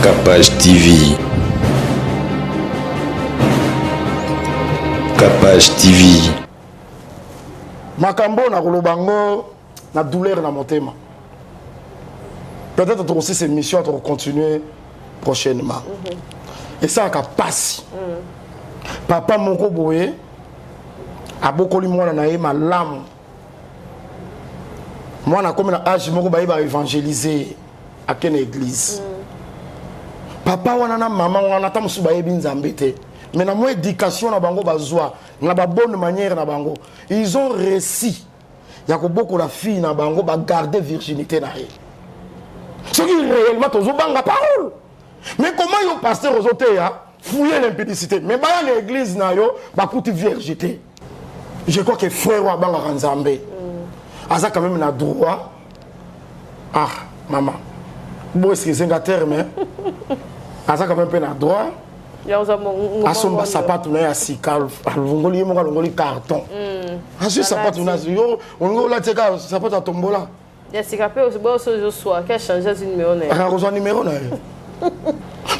Capage TV. Capage TV. Makambo na kolobango na douleur na motema. Peut-être aussi cette mission va continuer prochainement. Et ça a passe. Papa moko boye abokoli mwana na ye malamu. Mwana comme na âge moko ba évangéliser à quelle église. Papa wana na maman wana ta musu ba yebi nzambe te. Mais na moi éducation na bango bazwa na ba bonne manière na bango. Ils ont réussi. Ya ko beaucoup la fille na bango ba garder virginité na ye. Ce qui réellement tozo banga parole. Mais comment yo pasteur ozote ya fouiller l'impudicité. Mais ba l'église na yo ba kuti virginité. Je crois que frère wa banga nzambe. Aza quand même na droit. Ah maman. Bon est-ce que c'est un terme Aza quand même peu na droit. Asomba sapato na ya sikal alungoli mo kalungoli carton. Asu sapato na yo ongola teka sapato a tombola. Ya sikape aussi soir qu'a changer ce numéro na. Ah rejoindre numéro na.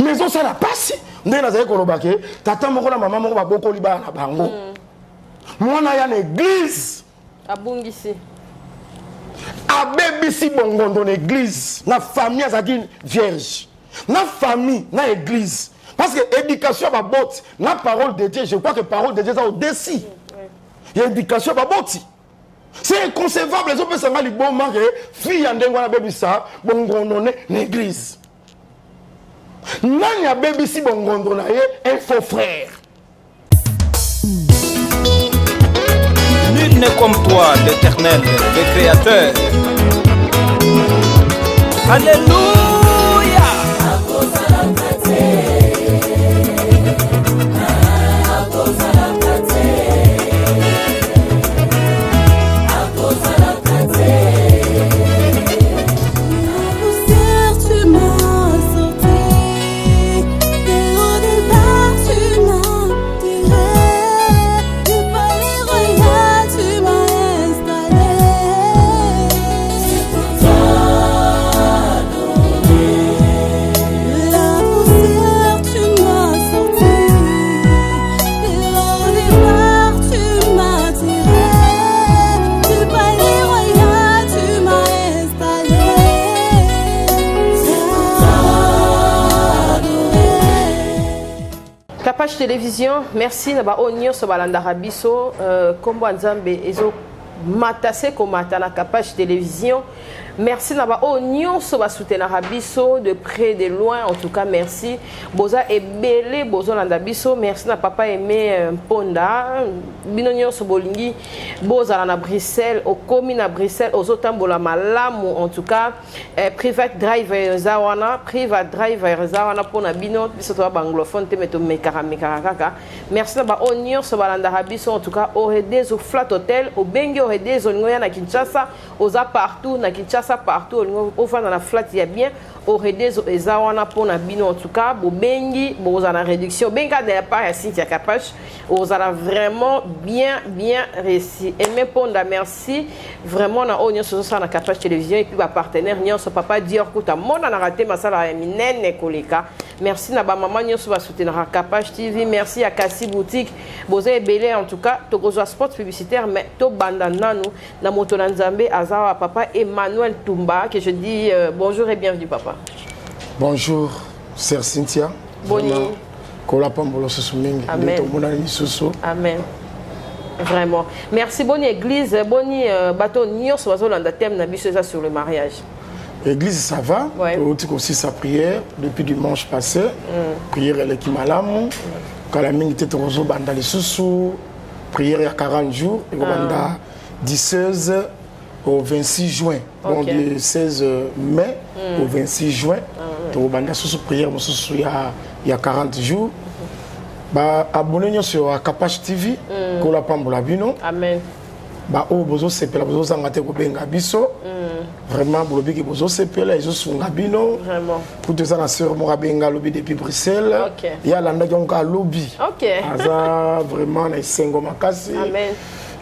Mais on ça la passe. Ndé na zé kolobake tata moko na maman moko ba bokoli ba na bango. Mwana ya na église. Abungisi. Abebisi bongondo na église na famille azaki vierge. Na famille na église. Parce que l'éducation va botte, la parole de Dieu, je crois que la parole de Dieu est au-dessus. Il y a l'éducation va botte. C'est inconcevable, les autres personnes qui bon marqué, fille en dengue baby ça, bon gondoné l'église. Nani a baby si bon gondoné un faux frère. Nul n'est comme toi, l'Éternel, le Créateur. Alléluia. Capage télévision, merci na ba onyo so balanda rabiso kombo nzambe ezo matase ko matana Capage télévision. Merci na ba onyo so ba soutenir rabiso de près de loin, en tout cas merci. Boza ebele bozo landa biso, merci na papa aimé Ponda binonyo so bolingi boza na Bruxelles, au komi na Bruxelles ozotambola malamu, en tout cas private driver zawana pona bino biso to banglophone te meto mekara kaka. Merci na ba onyo so balanda rabiso, en tout cas au Redes au Flat Hotel au bengi au Redes au ngoya na Kinshasa, oza partout na Kinshasa partout au fan dans la flat il y a bien au Redes ezawana pona bino, en tout cas bo bengi boza na réduction benga de la part ya Cynthia Capage ozala vraiment bien réussi. Aimé Ponda merci vraiment na onyo so ça na Capage télévision et puis ba partenaire nyonso papa Dior kuta mona na raté masala ya minene koleka. Merci na ba maman nyonso ba soutenir Capage TV, merci à Kassi boutique boza ebele, en tout cas tokozwa spot publicitaire mais to banda nanu na moto na nzambe azawa papa Emmanuel Tumba que je dis bonjour et bienvenue papa. Bonjour sœur Cynthia. Boni. Amen. Amen. Vraiment. Merci bonne église, bonne bateau nyos wazolanda thème na biso ça sur le mariage. L'église ça va. Ouais. Aussi sa prière depuis dimanche passé. Prière elle qui malamu. Quand la minute était au banda les sous prière il y a 40 jours et banda 16 au 26 juin. Donc du 16 mai au 26 juin. Au banda sous prière il y a 40 jours. Bah abonnez-vous sur Capage TV ko la pambola bino. Amen. Bah o bozo sepela bozo zangate ko benga biso. Vraiment bolobi ki bozo sepela ezo sunga bino. Vraiment. Pour te ça na sœur mo benga lobby depuis Bruxelles. Il y a landa jonka lobby. OK. Aza vraiment na sengo makasi. Amen.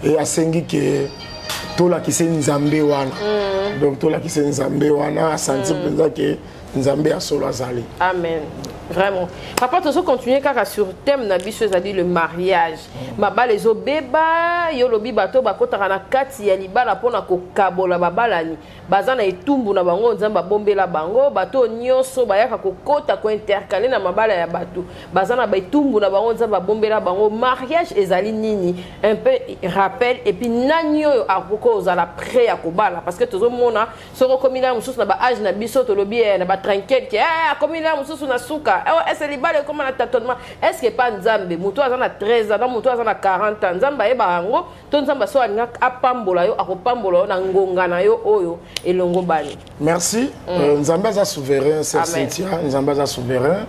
Et asengi que tola ki se nzambe wana. Donc tola ki se nzambe wana senti penza que nzambe ya solo azali. Amen. Vraiment. Papa, tu as continué car sur le thème c'est-à-dire le mariage. Baba les obeba, yo lobi bato bakota na kati ya libala pona ko kabola babalani. Bazana etumbu na bango nzamba bombela bango, bato nyonso bayaka ko kota ko intercaler na mabala ya bato. Bazana ba etumbu na bango nzamba bombela bango. Mariage ezali nini? Un peu rappel et puis nanyo akoko za la pré akobala parce que tozo mona soko komila mususu na ba âge na biso to lobi na ba tranquille que komila mususu na suka. Est-ce que libale comme un tâtonnement? Est-ce que pas nzambe muto azana 13 ans, muto azana 40 ans, nzamba eba yango, to nzamba so alinga apambola yo, akopambola yo na ngonga na yo oyo elongo bani. Merci. Nzamba za souverain, c'est Cynthia, nzamba za souverain.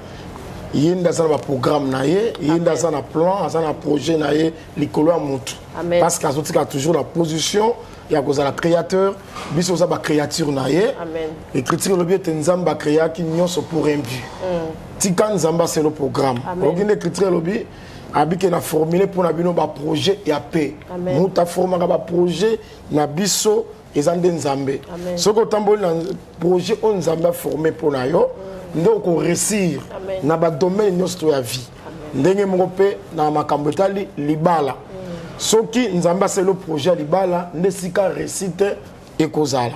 Yinda za na programme na ye, yinda za na plan, za na projet na ye likolo ya mutu. Parce qu'azotika toujours la position ya kozala créateur, biso za ba créature na ye. Amen. Écriture le bien nzamba créa ki nyonso pour un but. Tika nzamba c'est le programme. Ogine écriture le bien abike na formuler pour na bino ba projet ya paix. Muta forma ba projet na biso ezande nzambe. Soko tamboli na projet on nzamba formé pour na yo, ndoko réussir na ba domaine nyonso ya vie. Ndenge moko pe na makambo etali libala. Soki nzamba c'est le projet libala nesika réussite et kozala.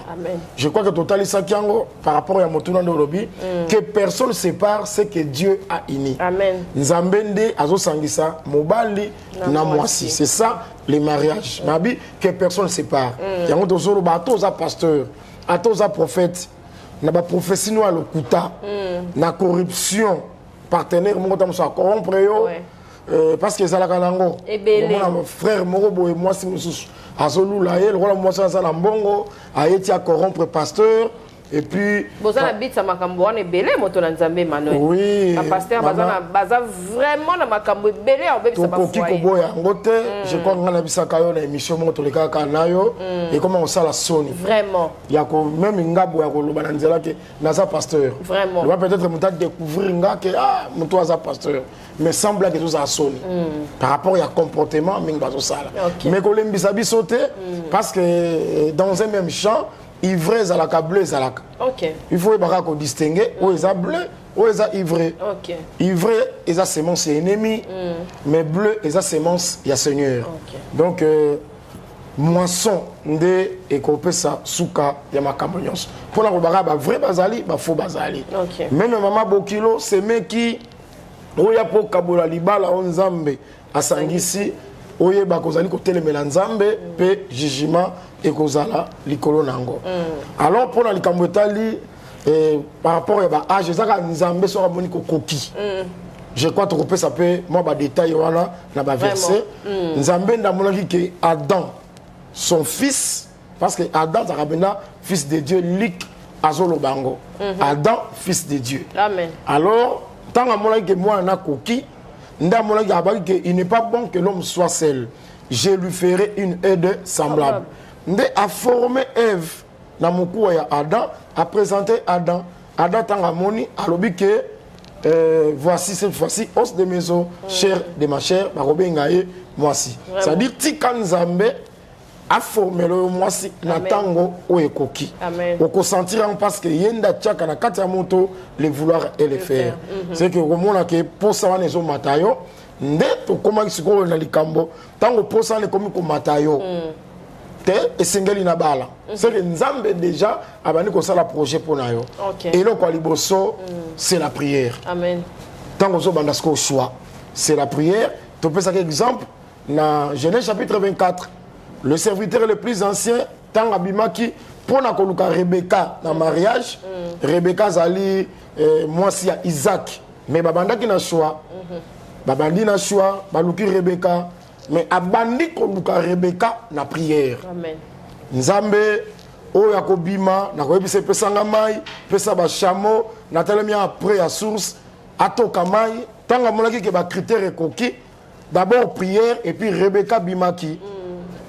Je crois que total sakiango par rapport à motuna ndolobi que personne ne sépare ce que Dieu a uni. Amen. Nzambende azo sangisa mobali na mwasi. C'est ça les mariages. Mabi que personne ne sépare. Yango tozolo ba toza pasteur, atoza prophète, na ba prophétie no lokuta, na corruption, partenaire mo tamusa corrompre yo. Parce que ça la kanango mon frère morobo et moi si mususu azolula ye le roi moi ça la mbongo ayeti a corrompre pasteur et puis bozana bit sa makambo wana ebele moto na nzambe Manuel. Oui, ka pasteur baza vraiment na makambo ebele a obebisa ba foyer ko boya ngote je crois ngana bisaka yo na émission mo to leka nayo et comment on ça la sonne vraiment ya ko même ngabo ya ko loba na nzela ke naza pasteur vraiment on va peut-être muta découvrir nga que muto aza pasteur mais semble que tout ça sonne par rapport à comportement mais bazo sala mais ko lembisa bisote parce que dans un même champ ivresse à la bleu à la. Il faut qu'on distinguer où ils ont bleu, où ils ont ivré. Ivré, ils ont sémence ennemi, mais bleu, ils ont sémence il y a Seigneur. Donc moisson de écopé ça souka ya makamonyos. Pour la robara ba vrai bazali, ba faux bazali. Même maman bokilo, c'est mec qui oya po kabola libala onzambe asangisi oye ba kozali ko telemela nzambe pe jugement et kozala likolo nango. Alors pour la likambo etali par rapport à âge ezaka nzambe so raboni ko koki. Je crois que tu ça peut moi ba détail wana na ba verset nzambe ndamonaki ke Adam son fils parce que Adam zarabena fils de Dieu lik azolo bango. Adam fils de Dieu. Amen. Alors tant amonaki que moi na koki il n'est pas bon que l'homme soit seul. Je lui ferai une aide semblable. Ndé a formé Ève na mokou ya Adam, a présenté Adam. Adam tanga moni a lobi que voici cette fois-ci os de mes os, chair de ma chair, barobe ngaye voici. C'est-à-dire tika nzambe a formé le moisi na tango o ekoki. Oko sentir parce que yenda tchaka na kati ya moto le vouloir et le faire. C'est que komona ke posa wana ezo matayo nde to koma kisiko na likambo tango posa le komi ko matayo. Te esengeli na bala. C'est que nzambe déjà abani ko sala projet pour na yo. Et le kwa liboso c'est la prière. Amen. Tango zo bandasko choix, c'est la prière. Tu peux ça exemple na Genèse chapitre 24. Le serviteur le plus ancien, tant abimaki, pour na koluka Rebecca dans mariage, Rebecca zali moi si à Isaac, mais babanda qui na choix, babandi na choix, baluki Rebecca, mais abandi koluka Rebecca na prière. Amen. Nzambe o yakobima na koyebisa pesanga mai, pesa ba chameau, na telemia après à source, atoka mai, tant amonaki ke ba critère ekoki, d'abord prière et puis Rebecca bimaki.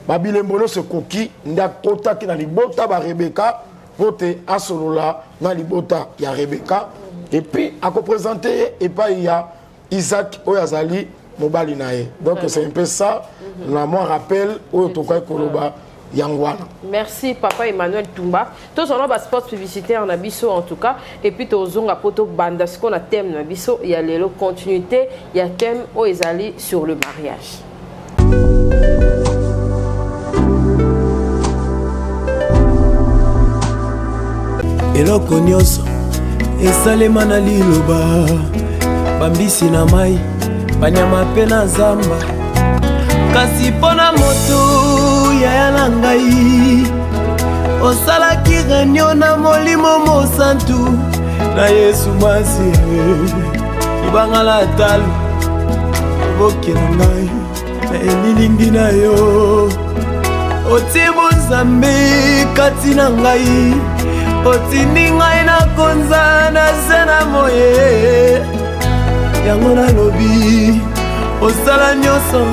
Babilembolo se koki nda kota ki na libota ba Rebecca pote asolola na libota ya Rebecca et puis a présenter et pas il y a Isaac oyazali mobali nae. Donc c'est un peu ça. Na moi rappel o tokai koloba Yangwana. Merci Papa Emmanuel Toumba. Tous on a un spot publicitaire na biso en tout cas et puis tous on a poto banda ce qu'on a thème na biso il y a les continuité il y a thème aux ezali sur le mariage. Eloko nyonso esalema na liloba bambisi na mai banyama mpe na zamba kasi mpona moto yaya na ngai osalaki réunion na molimo mosantu na yesu mwasi libanga la talo oboke na ngai na elilingi na yo otie bonzambe kati na ngai otindi ngai na konza na se na moye yango nalobi osala nyonso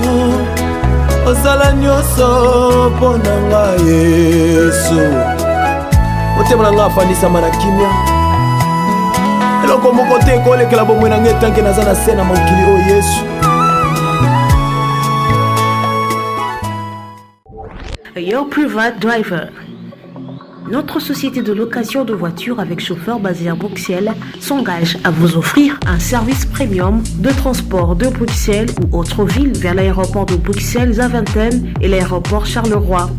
mpo na ngai yesu motema na ngai afandisama na kimia eloko moko te ekolekela bomoi na ngai etanke naza na se na mokili oyo yesu. Your Private Driver. Notre société de location de voitures avec chauffeur basée à Bruxelles s'engage à vous offrir un service premium de transport de Bruxelles ou autre ville vers l'aéroport de Bruxelles Zaventem et l'aéroport Charleroi.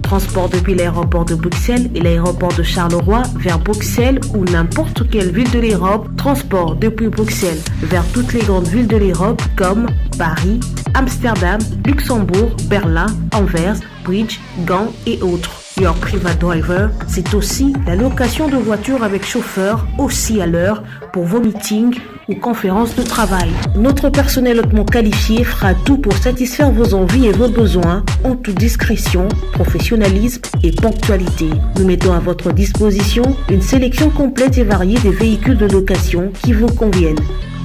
Transport depuis l'aéroport de Bruxelles et l'aéroport de Charleroi vers Bruxelles ou n'importe quelle ville de l'Europe. Transport depuis Bruxelles vers toutes les grandes villes de l'Europe comme Paris, Amsterdam, Luxembourg, Berlin, Anvers, Bridge, Gand et autres. Your Private Driver, c'est aussi la location de voitures avec chauffeur aussi à l'heure pour vos meetings ou conférences de travail. Notre personnel hautement qualifié fera tout pour satisfaire vos envies et vos besoins en toute discrétion, professionnalisme et ponctualité. Nous mettons à votre disposition une sélection complète et variée des véhicules de location qui vous conviennent.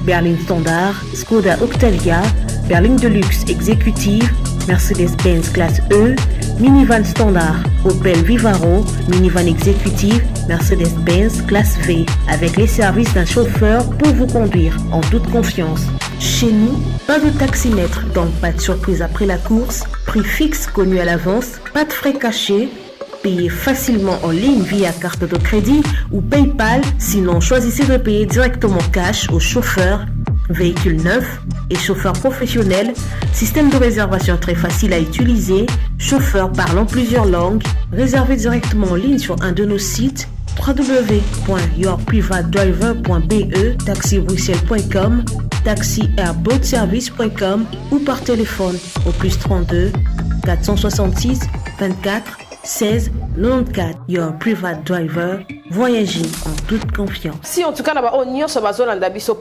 Berline Standard, Skoda Octavia, berline de luxe exécutive, Mercedes-Benz classe E, minivan standard, Opel Vivaro, minivan exécutive, Mercedes-Benz classe V, avec les services d'un chauffeur pour vous conduire en toute confiance. Chez nous, pas de taximètre, donc pas de surprise après la course, prix fixe connu à l'avance, pas de frais cachés, payez facilement en ligne via carte de crédit ou PayPal, sinon choisissez de payer directement cash au chauffeur. Véhicule neuf et chauffeur professionnel, système de réservation très facile à utiliser, chauffeur parlant plusieurs langues, réservez directement en ligne sur un de nos sites www.yourprivatedriver.be, taxibruxelles.com, taxiairboatservice.com ou par téléphone au +32 466 24 16 94. Your Private Driver, voyagez en toute confiance. Si en tout cas, on y a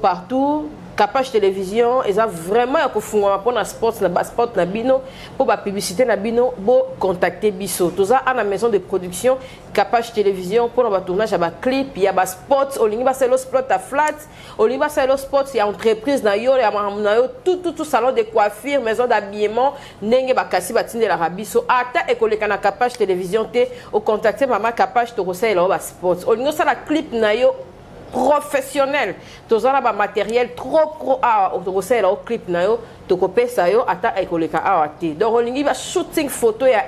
partout. Capage télévision, ils ont vraiment pour la sport, na bino, pour la publicité na bino, pour contacter biso. Tout ça à la maison de production, Capage télévision pour le tournage à clip, il y a des spots, au ligne c'est le spot à flat, au ligne c'est le spot, il y a entreprise na yo, il y a tout salon de coiffure, maison d'habillement, nenge bakasi batine la rabiso, ata école kana Capage télévision te, au contacter maman Capage to conseil la spot. Au ligne ça la clip na yo professionnel, tous on a un matériel trop pro au clip na yo, to copé ça yo ata ekoleka awate. Donc on lingi ba shooting photo ya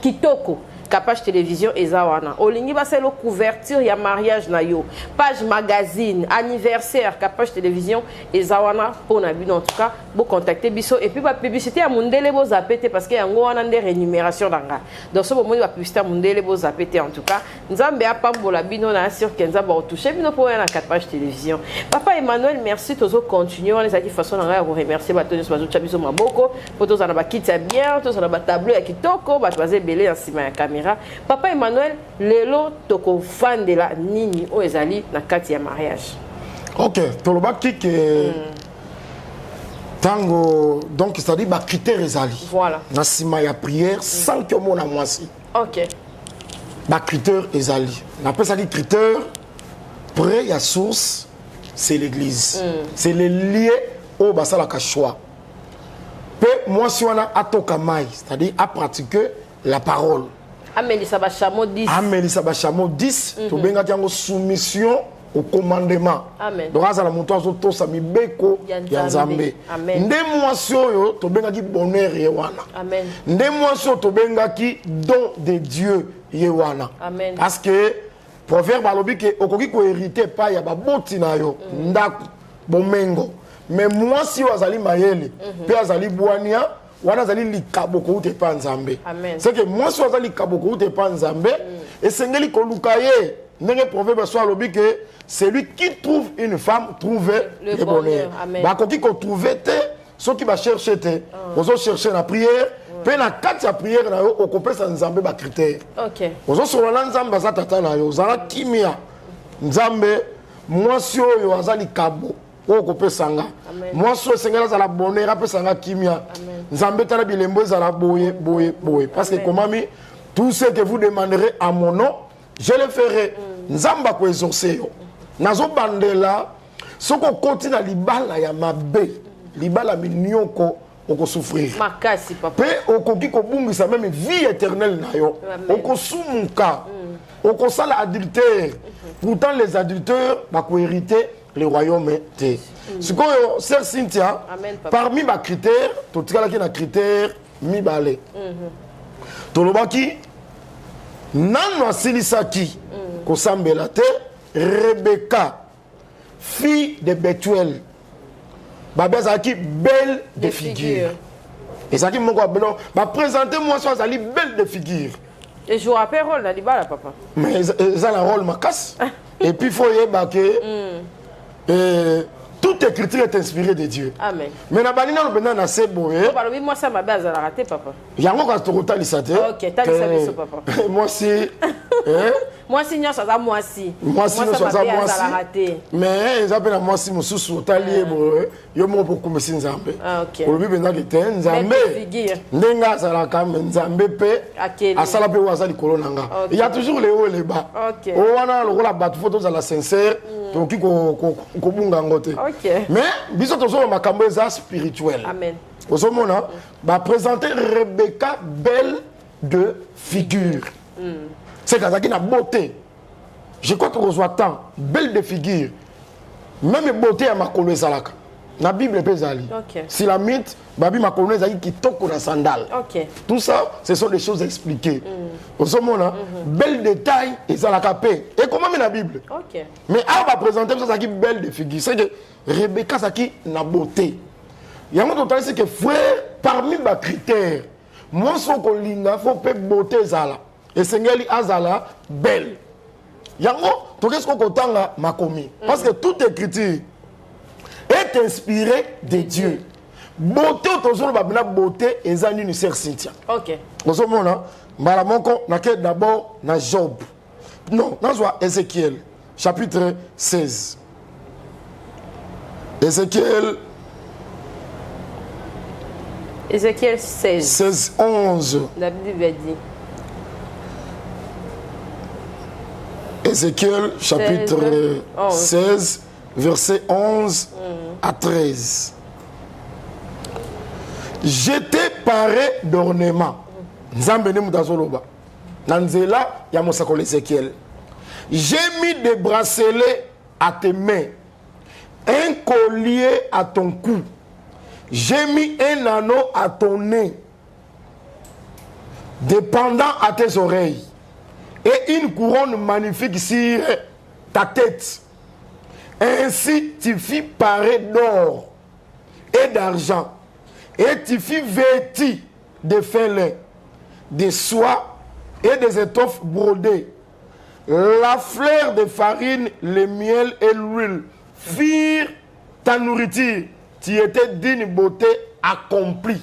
kitoko. Capage télévision ezawana. Olingi ba c'est le couverture ya mariage na yo. Page magazine, anniversaire, Capage télévision ezawana pour na bino en tout cas, vous contacter biso et puis ba publicité à Mundele bo zapete parce que yango wana nde rémunération danga. Donc ce moment ba publicité à Mundele bo zapete en tout cas. Nzambe a pambola bino na sur kenza ba toucher bino pour na Capage télévision. Papa Emmanuel, merci tozo continuer on les a dit façon na ko remercier ba toni bazo chabiso maboko, pour tozo na ba kitsa bien, tozo na ba tableau ya kitoko, ba baze belé en cima ya caméra. Papa Emmanuel, lelo toko fan de la nini o ezali na kati ya mariage. Ok, toloba kike tango donc c'est-à-dire ba critères ezali. Voilà. Na sima ya prière sans que mon amoisi. OK. Ba critères ezali. Na pesa di critères près ya source c'est l'église. C'est le lieu au basala ka choix. Pe moi si on a atoka mai, c'est-à-dire à pratiquer la parole. Amélie Sabachamo 10. Amélie Sabachamo 10. Tu benga tiango soumission au commandement. Amen. Donc azala moto azotosa mibeko ya Nzambe. Amen. Nde mwasi oyo tobengaki bonheur ye wana. Amen. Nde mwasi oyo tobengaki don de Dieu ye wana. Amen. Parce que proverbe alobi ke okoki ko hériter pa ya baboti na yo ndako bomengo. Mais mwasi oyo azali mayele pe azali bwania wana azali likaboko ute pa Nzambe. C'est que mwasi oyo azali likaboko ute pa Nzambe esengeli koluka ye. Ndenge proverbe soit alobi que celui qui trouve une femme trouve le bonheur. Bah quand il trouve te, ceux qui va chercher te, on va chercher la prière. Puis na kati ya prière na yo okope sa Nzambe ba critère. OK. Ozo so la Nzambe za tata na yo, zala kimia. Nzambe mwasi oyo azali kabo. Okope sanga. Mwasi oyo sengela za la bonheur ape sanga kimia. Nzambe tala bilembo za la boye. Parce que comme ami, tout ce que vous demanderez à mon nom, je le ferai. Nzamba ko exaucer yo. Nazo bandela soko koti na libala ya mabe. Libala minyoko oko souffrir. Makasi papa. Pe okoki ko bungisa même vie éternelle na yo. Oko sumuka. Oko sala adultère. Pourtant les adulteurs ba ko hériter le royaume te. Sikoyo sœur Cynthia, parmi ba critères, to tikala ki na critère mibale. Tolobaki nano asilisaki kosambela te Rebecca fille de Bethuel babazaki belle de figure et ça qui moko belo ba présenter moi ça ali belle de figure et je rappelle rôle na libala papa mais ça la rôle makas et puis faut yeba que toute écriture est inspirée de Dieu. Amen. Mais na balina no bena na sebo eh. Balobi moi ça ma base à la rater papa. Yango ka tokota lisate. OK, ta lisate papa. Moi si moi si nyo ça moi si. Moi si nyo ça moi si. Mais ils appellent moi si mususu otali bo yo mo pour comme si Nzambe. OK. Olobi bena ke ten Nzambe. Ndenga sala kam Nzambe pe asala pe waza likolo nanga. Il y a toujours les hauts et les bas. OK. O wana lokola bat photo za la sincère. Donc ko bunga ngote. Okay. Mais biso tozo makambo eza spirituel. Amen. Osomona ba présenter Rebecca belle de figure. C'est kazaki na beauté. Je crois que reçoit tant belle de figure. Même beauté à makolo ezalaka. Na Bible pezali. Okay. Si la mythe babi makolo ezali kitoko na sandale. OK. Tout ça ce sont des choses expliquées. Osomona belle de taille ezalaka pe. Et comment mais la Bible? OK. Mais on va présenter ça qui belle de figure. C'est que Rebecca ça qui na beauté. Il y a un autre c'est que frère parmi les critères moi son kolinga faut pe beauté zala et sengeli azala belle. Yango to qu'est-ce qu'on kotanga makomi parce que toute écriture est inspirée de Dieu. Beauté autour ba bina beauté ezali une sœur Cynthia. OK. Nous mona mbala moko na ke d'abord na Job. Non, na soit Ézéchiel chapitre 16. Ézéchiel 16. 16, 11. La Bible dit. Ézéchiel chapitre 16, verset 11 à 13. J'étais paré d'ornements. Nzambe ne mutazoloba. Nanzela ya mosako Ézéchiel. J'ai mis des bracelets à tes mains, un collier à ton cou. J'ai mis un anneau à ton nez, dépendant à tes oreilles, et une couronne magnifique sur ta tête. Ainsi tu fis paré d'or et d'argent, et tu fis vêti de fin de soie et des étoffes brodées. La fleur de farine, le miel et l'huile firent ta nourriture. Tu étais d'une beauté accomplie,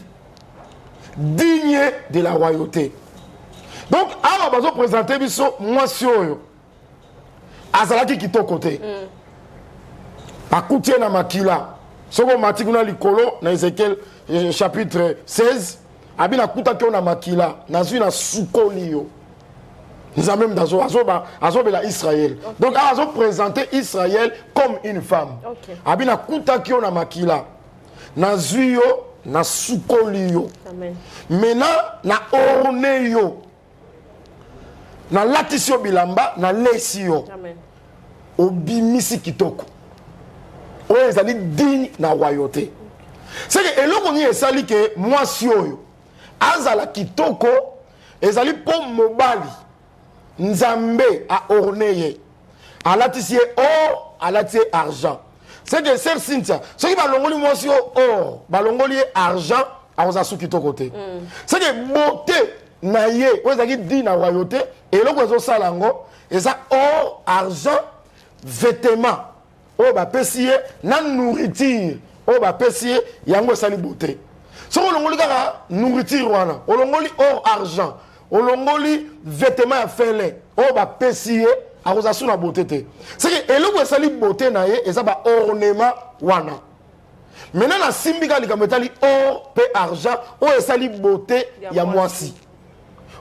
digne de la royauté. Donc, alors, on va présenter moi sur Azalaki qui est côté. Akoutie na makila. Soko matikuna likolo na Ézéchiel chapitre 16. Abina kuta ki na makila. Nazu na sukoli yo. Nous avons même dans Israël. Donc, ils ont présenté Israël comme une femme. Abina kuta ki na makila. Nazuyo na sukoli yo. Maintenant, na orne yo. Na latisio bilamba, na lesio. obimisi kitoko oyo ezali digne na royauté. C'est que eloko ni esali ke mwasi oyo azala kitoko ezali po mobali nzambe a orneye alatisi or alati argent. C'est que sœur Cynthia soki balongoli mwasi or balongoli argent akoza su kitoko te. C'est que beauté na ye oyo ezali digne na royauté eloko ezosala yango eza or argent vêtements oyo bapesi ye na nourriture oyo bapesi ye yango esali beauté. Soki olongoli kaka nourriture wana olongoli or argent olongoli vêtements ya fele oyo bapesi ye akoza su na beauté te. C'est que eloko esali beauté na ye eza ba ornement wana. Maintenant na simbika likambo etali or pe argent oyo esali beauté ya mwasi.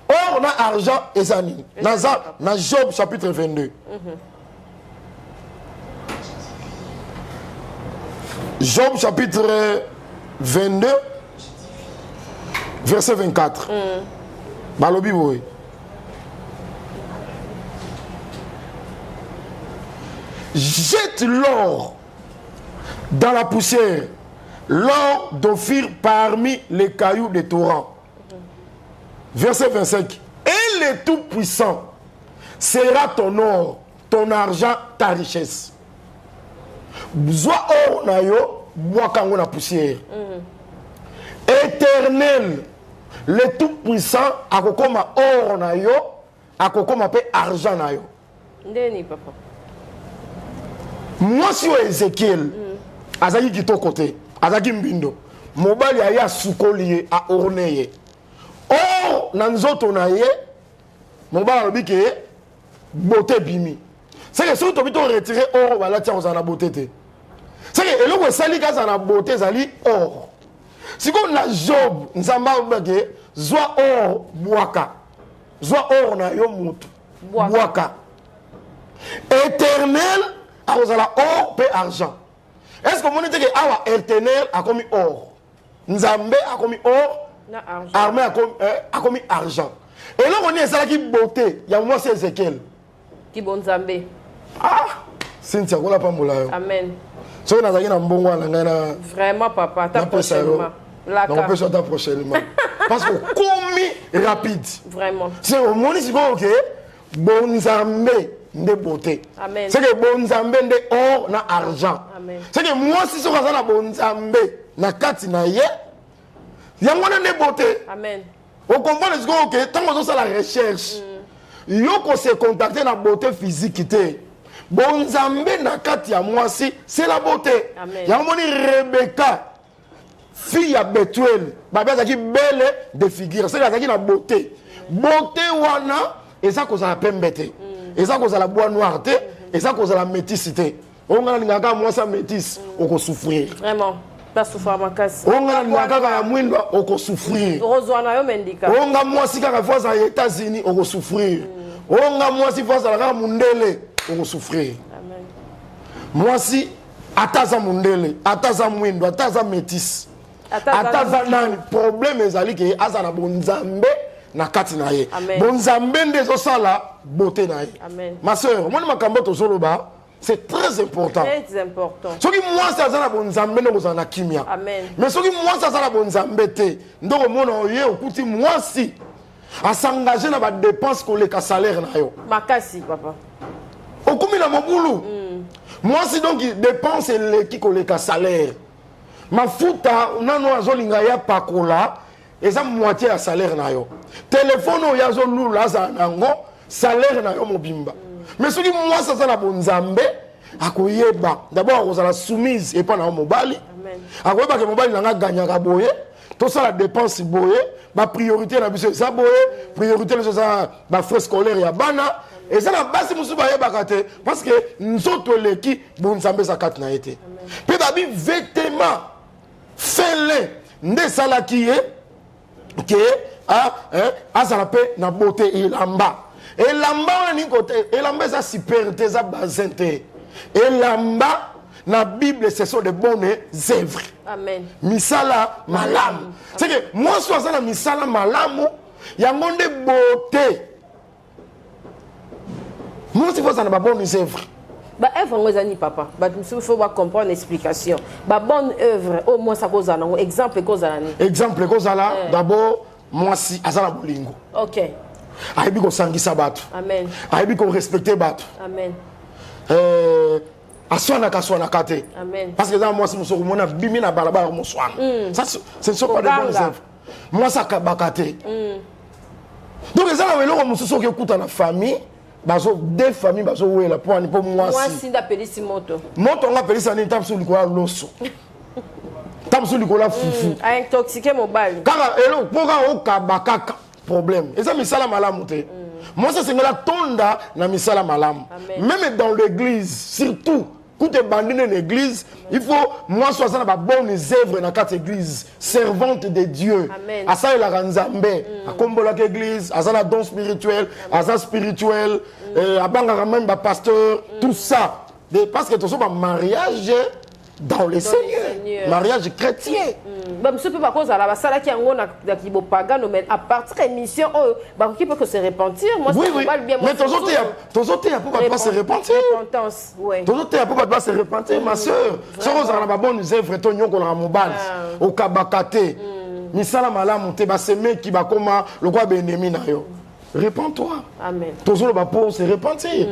Or na argent eza nini? Na Job chapitre 22. Job chapitre 22 verset 24. Balobi boy. Jette l'or dans la poussière, l'or d'Ophir parmi les cailloux des torrents. Verset 25. Et le Tout-Puissant sera ton or, ton argent, ta richesse. Zwa or na yo, boakango na poussière. Éternel, le Tout-Puissant, akokoma or na yo, akokoma pe argent na yo. Ndeni papa. Mwasi wa Ezekiel, azaki kitoko te, azaki mbindo. Mobali aya sukoliye a orneye. Or na nzoto na ye, mobali alobi ke beauté bimi. C'est que si tu as retiré or, voilà, tiens, on a la beauté. C'est que et le sali ka na beauté zali or. Si on a Job, nzamba mbage, zwa or boaka. Zwa or na yo mutu. Boaka. Éternel, a la or pe argent. Est-ce que vous dites que awa éternel a commis or? Nzambe a commis or, armée a commis argent. Et là on est ça qui beauté, il y a moi c'est Ézéchiel. Qui bon Nzambe. Ah, Cynthia, kola pambola yo. Amen. So na zaki na mbongo na ngana. Vraiment papa, ta prochainement. La on peut sortir prochainement. Parce que comme rapide. Vraiment. C'est au monde si bon OK. Bon Nzambe de beauté. Amen. C'est que bon Nzambe de or na argent. Amen. C'est que moi si so na bon Nzambe na kati na ye. Yango na de beauté. Amen. Au comprendre ce que OK, tant que ça la recherche. Yoko se contacter na beauté physique té. Bon Nzambe na kati ya mwasi, c'est la beauté. Ya moni Rebecca, fille ya Bethuel, babia zaki belle de figure, c'est zaki na beauté. Beauté wana, et ça cause la pembete. Et ça cause la bois noir té, et ça cause la métissité. On a ngaka mwasa métisse, oko souffrir. Vraiment. Pas souffrir ma casse. On a ngaka ya mwindo oko souffrir. Rozwana yo mendika. On a mwasi kaka fois aux États-Unis oko souffrir. On a mwasi fois à la mundele oko souffrir. Amen. Mwasi ataza mundele, ataza mwindo, ataza métis. Ataza nani problème ezali ke azana bonzambe na kati na ye. Bonzambe ndezo sala beauté na ye. Amen. Ma sœur, moi makambo to soloba, c'est très important. Très important. Soki mwasi azana bonzambe ndoko zana kimia. Amen. Mais soki mwasi azana bonzambe te, ndoko mona oye okuti mwasi a s'engager na ba dépense koleka salaire na yo. Makasi papa. Okumi na mobulu. Mwasi donc dépense eleki koleka salaire. Mafuta nano azolinga ya pakola eza moitié ya salaire na yo. Téléphone oyo azolula za nango salaire na yo mobimba. Mais soki mwasi azana bonzambe akoyeba d'abord akozala soumise et pas na mobali. Amen. Akoyeba ke mobali nanga ganyaka boye. Tout ça la dépense boye, ma priorité na biso ça boye, priorité les ça ba frais scolaire ya bana et ça la base musuba yeba kate parce que nzoto leki bonzambe za kat na été. Pe babi vêtements fele nde sala ki ke a ça la pe na beauté elamba. Elamba on ni côté elamba ça super te za bazin te. Elamba la Bible, ce sont de bonnes œuvres. Amen. Misala malam. C'est que moi, je suis dans misala malam, il y a une beauté. Moi, si vous avez de bonnes œuvres, Bah œuvre ngozani papa. Bah il faut comprendre l'explication. Bah bonne œuvre au moins ça cause un exemple cause un. Exemple cause là d'abord moi si azala bolingo. OK. Aibi ko sangisa bato. Amen. Aibi ko respecter bato. Amen. Aswana kate. Amen. Parce que dans moi si musoko mona bimi na balaba mo swana. Ça ce ne sont pas des bonnes œuvres. Moi ça kabakate. Donc ça la welo mususo ke kuta na famille. Bazo deux familles bazo wela pour moi moi si d'appeler moto. Moto on appelle ça ni tam sur likola loso. Tam sur likola fufu. A intoxiquer mon bal. Car elo poka o kabakaka problème. Et ça misala malamu te. Moi ça c'est la tonda na misala malamu. Même dans l'église surtout quand tu es bandit dans l'église, il faut moi soit ça na bonnes œuvres dans quatre églises servantes de Dieu. Amen. Asa la ranzambe, a kombola l'église, asa la don spirituel, asa spirituel, a banga même ba pasteur, tout ça. Parce que tout ça mariage dans le Seigneur. Mariage chrétien. Bah monsieur peut pas cause à la sala qui en a qui bo pagano mais à partir émission bah qui peut que se repentir moi oui, c'est pas bien mais ton autre pour pas se repentir. Repentance ouais. Ton autre pour pas se repentir ma sœur. Si on a la bonne œuvre ton nyoko la mobile au kabakate. Misala malamu te ba seme qui ba koma le quoi ennemi na yo. Repends-toi. Amen. Toujours va pour se repentir.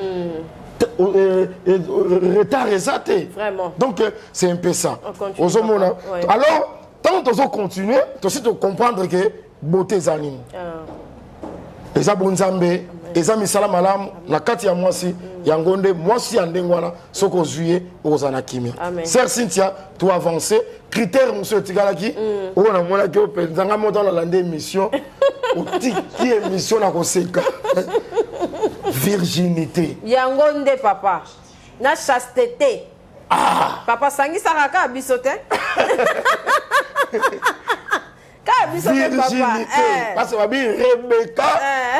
Retard exaté. Vraiment. Donc c'est un peu ça. Alors tant que tu continues, tu aussi comprendre que beauté zanine. Eza bonzambe, eza misala malamu na kati ya mwasi yangonde mwasi andengwana soko zuye ozana kimia. Sœur Cynthia, tu avancer, critère monsieur tigalaki, on a mona que penzanga moto na lande émission, ou tiki émission na koseka. Virginité. Yangonde papa. Na chasteté. Ah. Papa sangi saraka bisote. Virginité. Parce que Rebecca,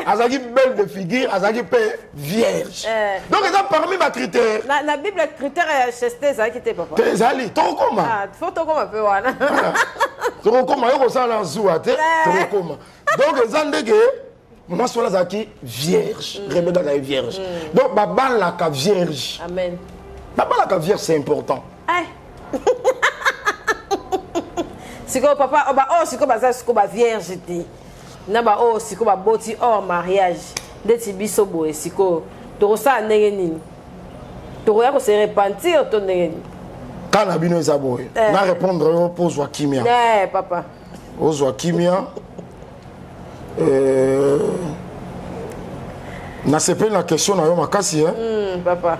azaki belle de figure, azaki père vierge. Donc ils ont parmi ma critère. La Bible critère chasteté ça qui était papa. Tes ali, ton comment? Ah, faut ton comment peu wana. Ton comment yo ça la zouate, ton comment. Donc ils ont dit que moi sois azaki vierge, Rebecca est vierge. Donc baba la ka vierge. Amen. Baba la ka vierge c'est important. Siko papa siko baza siko ba vierge te. Na ba siko ba boti hors mariage. Deti biso boye siko to sa ndenge nini. To ya ko se repentir to ndenge nini. Kana bino eza boye. Na répondre pour Joachimia. Papa. Au Joachimia. Na sepe la question na yo makasi papa.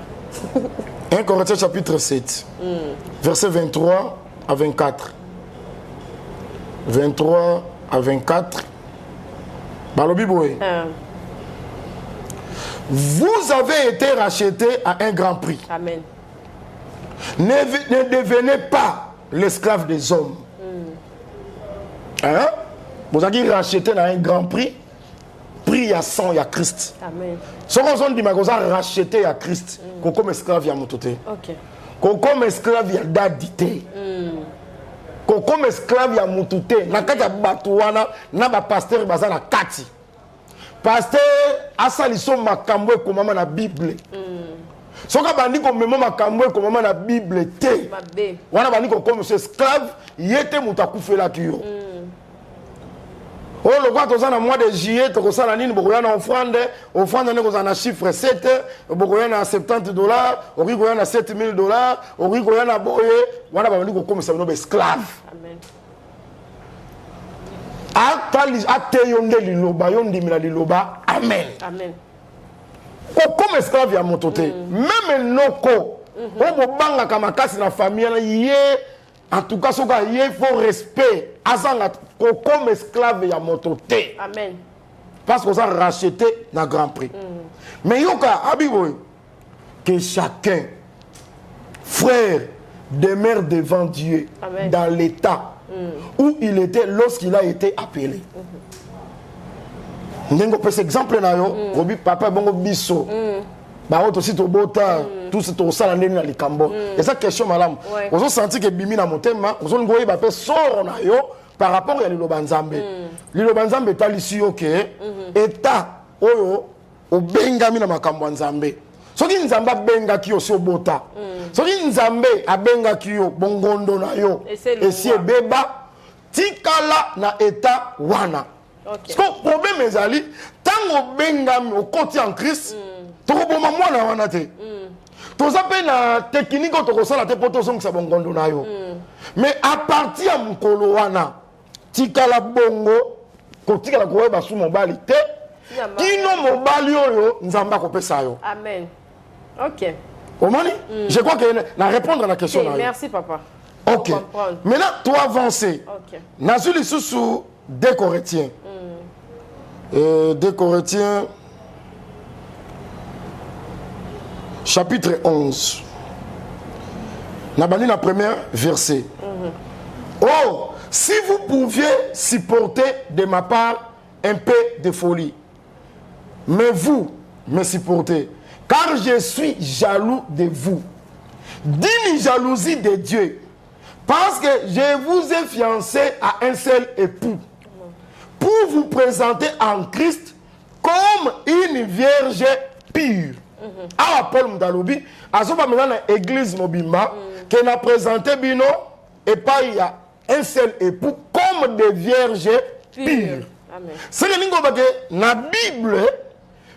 1 Corinthiens chapitre 7. Verset 23 à 24. 23 à 24. Vous avez été rachetés à un grand prix. Amen. Ne devenez pas l'esclave des hommes. Hein? Vous avez été rachetés à un grand prix. Prix à 100 à Christ. Amen. Ce qu'on dit, vous avez racheté à Christ. Comme esclave à Mototé. Comme esclave à Dadité. Comme esclave ya mutute na kati ya batuwana na ba pasteur baza na kati pasteur asaliso makambo ekomama na Bible soka bandi ko memo makambo ekomama na Bible te wana bandi ko comme esclave yete mutu akufela kiyo oh le quoi tozana mois de juillet tokosala nini bokoyana offrande ne kozana chiffre 7 bokoyana $70 okikoyana $7,000 okikoyana boye wana bandi ko comme ça no esclave. Amen. Ate yonde liloba yondimila liloba amen. Amen. Comme esclave ya motote même noko o banga kama kasi na famille na ye. En tout cas, il faut respect. Comme esclave, il y a mototé. Amen. Parce qu'on a racheté dans Grand Prix. Mais il y a que chacun, frère, demeure devant Dieu. Amen. Dans l'état où il était lorsqu'il a été appelé. N'engo pas exemple na yo, Robi papa bongo biso. Bah aussi to bota tout ce to sala ndeni na likambo. Et ça question madame. Vous avez senti que bimi na motema, vous avez ngoyi ba pe soro na yo par rapport à Liloba Nzambe. Liloba Nzambe talisi yo ke état oyo obengami na makambo Nzambe. soki nzambe abengaki yo si obota soki nzambe abengaki yo bongondo na yo esi ebeba tikala na eta wana. Parce que le problème ezali tant obengami okoti en Christ tokoboma mwana wana te toza pe na technique tokosala te po tozongisa bongondo na yo mais à partir ya mokolo wana tikala bongo kotikala koyeba su mobali te kino mobali oyo nzambe akopesa yo. Amen. Ok. Omani? Je crois que na répondre à la question. Okay, merci papa. Ok. Maintenant, toi avancer. Ok. Nazuli sous 2 Corinthiens. 2 Corinthiens chapitre 11. Nabali la première verset. Oh, si vous pouviez supporter de ma part un peu de folie, mais vous me supportez, car je suis jaloux de vous. Digne jalousie de Dieu, parce que je vous ai fiancé à un seul époux, pour vous présenter en Christ comme une vierge pure. Alors Paul Mdalobi, à ce moment là, l'église Mobimba, qui n'a présenté Bino, et pas il y a un seul époux comme des vierges pures. C'est le lingo que la Bible,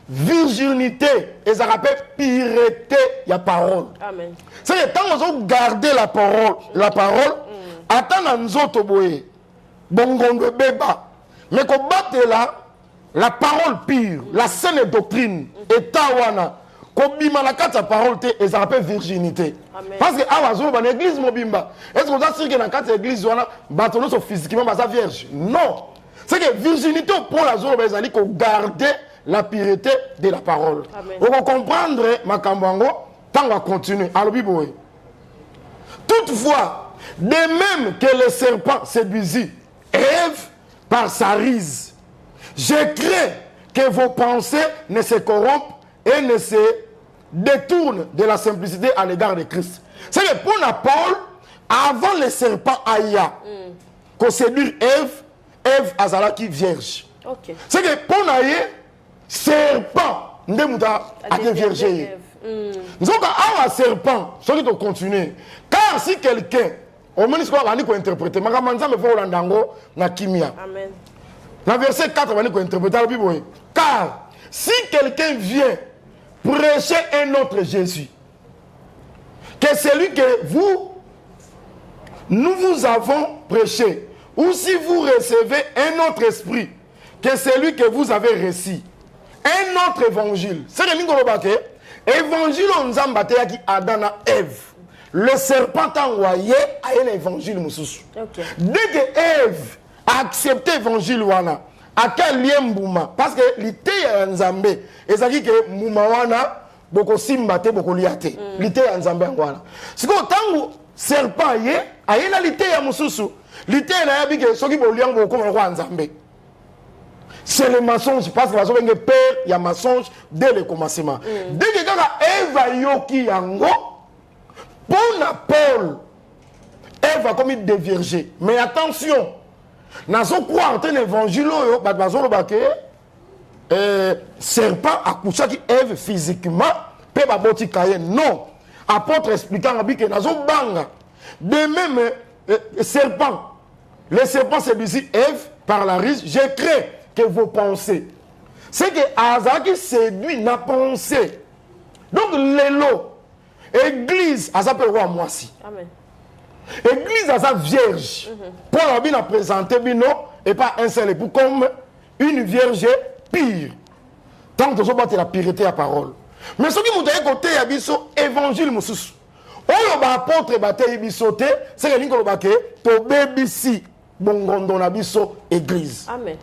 virginité, et ça rappelle pureté, il y a parole. C'est que quand on a gardé la parole, attends nous autres boye, bongondo beba, mais qu'on batte là, la parole pure, la saine doctrine, et tawana, qu'on bima la carte parole, et ça rappelle virginité. Parce que à l'église Mobimba, est-ce qu'on a dit que dans la carte église, bâtonneau sont physiquement sa vierge? Non. C'est que virginité pour la zone, il faut garder la pureté de la parole. On va comprendre ma kambango, tant on va continuer. Alors, toutefois, de même que le serpent séduisit Ève par sa ruse, je crains que vos pensées ne se corrompent et ne se détournent de la simplicité à l'égard de Christ. C'est que pour Paul, avant le serpent Aya, qu'on séduit Ève azalaki vierge. C'est que pour Naye, serpent, ndemouta a été vierge. Nous avons un serpent, ce qui doit continuer. Car si quelqu'un, au moins, il faut interpréter. Mais quand on fait l'andango, na kimia. Amen. Dans verset 4, on va interpréter la Bible. Car si quelqu'un vient prêcher un autre Jésus, que celui que nous vous avons prêché, ou si vous recevez un autre esprit que celui que vous avez reçu, un autre évangile. C'est le lingolobake. Évangile on zambate qui Adana Ève. Le serpent a envoyé à un évangile mususu. Dès que Ève a accepté l'évangile wana, à quel lien mbouma? Parce que l'ité est en Zambé. Et ça dit que mbouma wana boko simbate boko liate. L'ité est en Zambé wana. C'est que tant serpent yé, a yé l'ité ya mususu. L'ité na yabi que soki bo liang boko en Zambé. C'est le mensonge parce que la zone père, il y a mensonge dès le commencement. Dès que Ève a yoki yango, pour Paul, Ève a commis des vierges. Mais attention, n'a pas croire un évangile, serpent a couché qui Ève physiquement, peut pas boti kaye. Non, apôtre expliquant que n'a pas banga. De même, serpent, le serpent séduisit Ève par la ruse. Je crains que vos pensées. C'est que Azar qui séduit n'a pensé. Donc, l'élo, église, à s'appelle roi moi si. Amen. Église à sa vierge. Paul a bien présenté Bino et pas un seul époux comme une vierge pire. Tant que tu as la pureté à la parole. Mais ce qui m'a dit côté Abisso, évangile Moussous. On a apôtre bataille bisoté, c'est que l'ingolo baké, to bébissi, bongondo Abisso, église. Amen.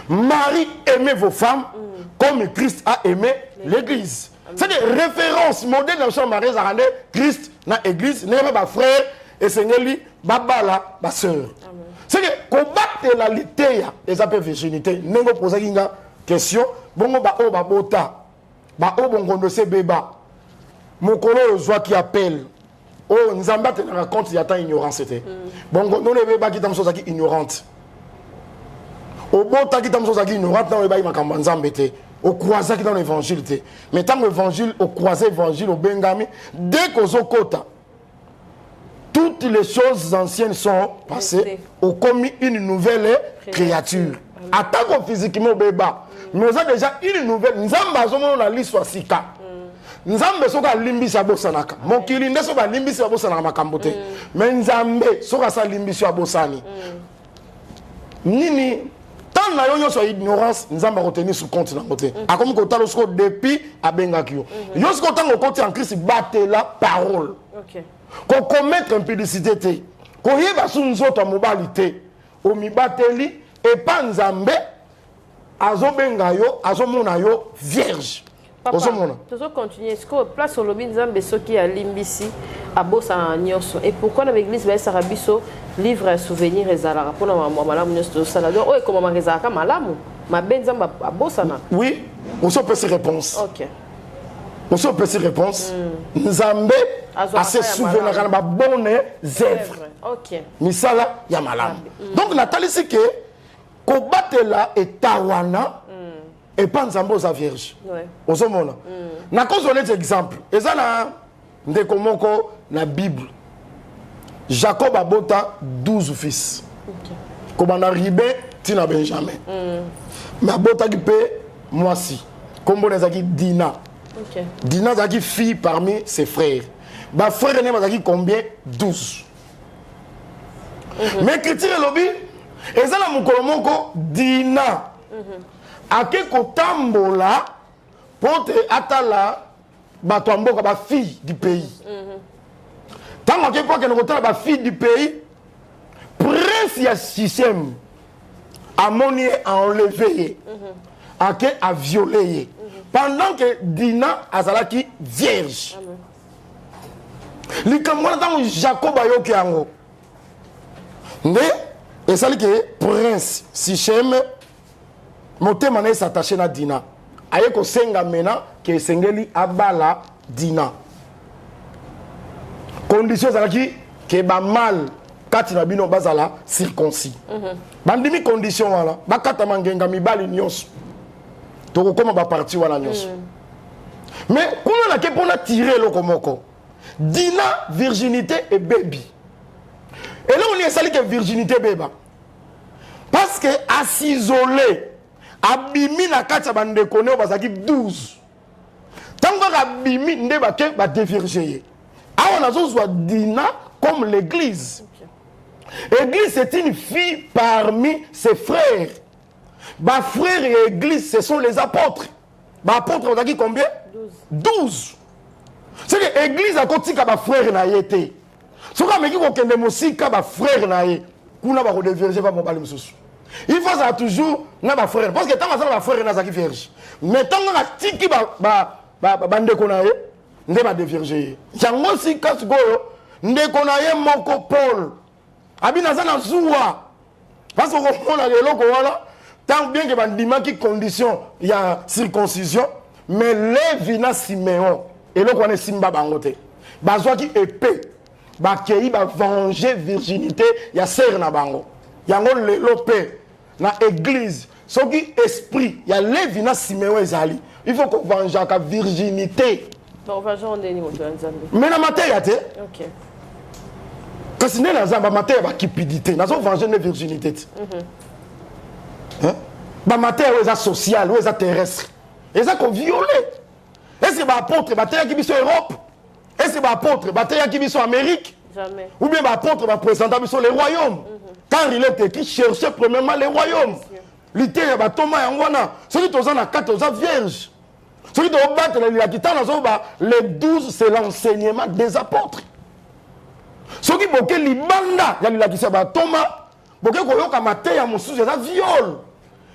Marie, aimez vos femmes comme Christ a aimé l'église. C'est des références modèles dans le mariage à Christ dans l'église, n'est pas frère et seigneur lui, babala, ma soeur. C'est que combattre la lité et sa virginité, n'est pas poser une question, bon, ba o babota, ba o bongondo se beba, mon colo joie qui appelle, oh, nous en battons dans la compte, il y a tant ignorance, c'était. Bongondo ne beba qui t'en qui ignorante. Au bon temps qui t'en ignorante, dans le bail ma cambanzambete. au croisé dans l'évangile. Mais tant que l'évangile, au croisé l'évangile, au bengami, dès qu'aux okota, toutes les choses anciennes sont passées, au commis une nouvelle créature. Attends physiquement au béba, mais on a déjà une nouvelle. Nous avons la liste sur Sika. Nzambe soka limbisi abosanaka mokili nde soka limbisi abosanaka makambo te mais nzambe soka sa limbisi abosani nini tant na yo nyonso ignorance nzambe retenir sous compte na côté akomi ko talo soko depuis abengaki yo yo soko tango côté en Christ batela parole ko commettre impudicité te ko yeba su nzoto mobali te o mibateli et pas nzambe azobenga yo azomona yo vierge. Papa, tu vas continuer. Est-ce que place au lobby Nzambe soki a limbisi a bossa nyonso et pourquoi dans l'église ba sarabiso livre à souvenir ezala pour na malamu nyonso salado o comment mazaka ka malamu ma benzamba a bossa na. Oui, on se peut ces réponses. OK. On se peut ces réponses. Nzambe a se souvenir na ba bonne œuvre. OK. Misala ya malamu. Donc Nathalie c'est que ko batela et tawana et pas Nzambe aux vierge. Aux hommes. Na cause on est exemple. Et ça na ndeko moko na Bible. Jacob a bota 12 fils. Comme on arrive tina Benjamin. Mais a bota qui peut moi si. Comme on a Dina. Dina a qui fille parmi ses frères. Ba frère ne a qui combien 12. Mais critique lobby et ça na mukolo moko Dina. Ake kotambola pour te atala batomboka ba fille du pays. Tant que pour que nous kotala ba fille du pays, prince ya système a moni enlevé. Ake a violé. Pendant que Dina azalaki vierge. Likamwana tant Jacob ayoki yango. Ne et ça que prince Sichem motema na s'attacher na Dina aye ko senga mena ke sengeli abala Dina condition zalaki ke ba mal kati na bino bazala circoncis bandimi condition wala bakata mangenga mibali nyonso to koma ba parti wala nyonso mais kuna na ke pona tirer loko moko Dina virginité et baby et là on y sali que virginité beba parce que à s'isoler abimi na kati ya bandeko ne bazaki 12 tango abimi nde bake ba dévirger awa nazozwa Dina comme l'église. Église c'est une fille parmi ses frères. Ba frères et église ce sont les apôtres. Ba apôtres bazaki combien 12. C'est que église a kotika ba frère na yete soka meki ko kende mosika ba frère na ye kuna ba ko dévirger ba mobali mususu. Il faut ça toujours na ba frère parce que tant que ba frère na zaki vierge mais tant que tiki ba ndeko na ye nde ba dévirger yango si kasgoyo ndeko na ye moko Paul abina za na zuwa parce que on a eloko wala tant bien que bandima qui condition il y a circoncision mais Lévi na Siméon eloko wana simba bango te bazwa ki épée ba kei ba venger virginité ya sœur na bango yango l'opé na église soki esprit ya Lévi na Siméon ezali il faut qu'on venge la virginité bon venge on deni moto nzambe mais na mateya te OK kasi ne na zamba mateya ba cupidité nazo venger na virginité hein ba mateya eza social ou eza terrestre eza ko violer est-ce que ba apôtre mateya ki biso Europe est-ce que ba apôtre mateya ki biso Amérique jamais ou bien ba apôtre ba présenter biso les royaumes car il était qui cherchait premièrement les royaumes. L'ité ya ba toma yangwana celui toza na kati toza vierge celui to battre la kitana zoba les 12 c'est l'enseignement des apôtres. Soki boke libanda ya la kisa ba toma boke koyoka mateya mosusu ya viol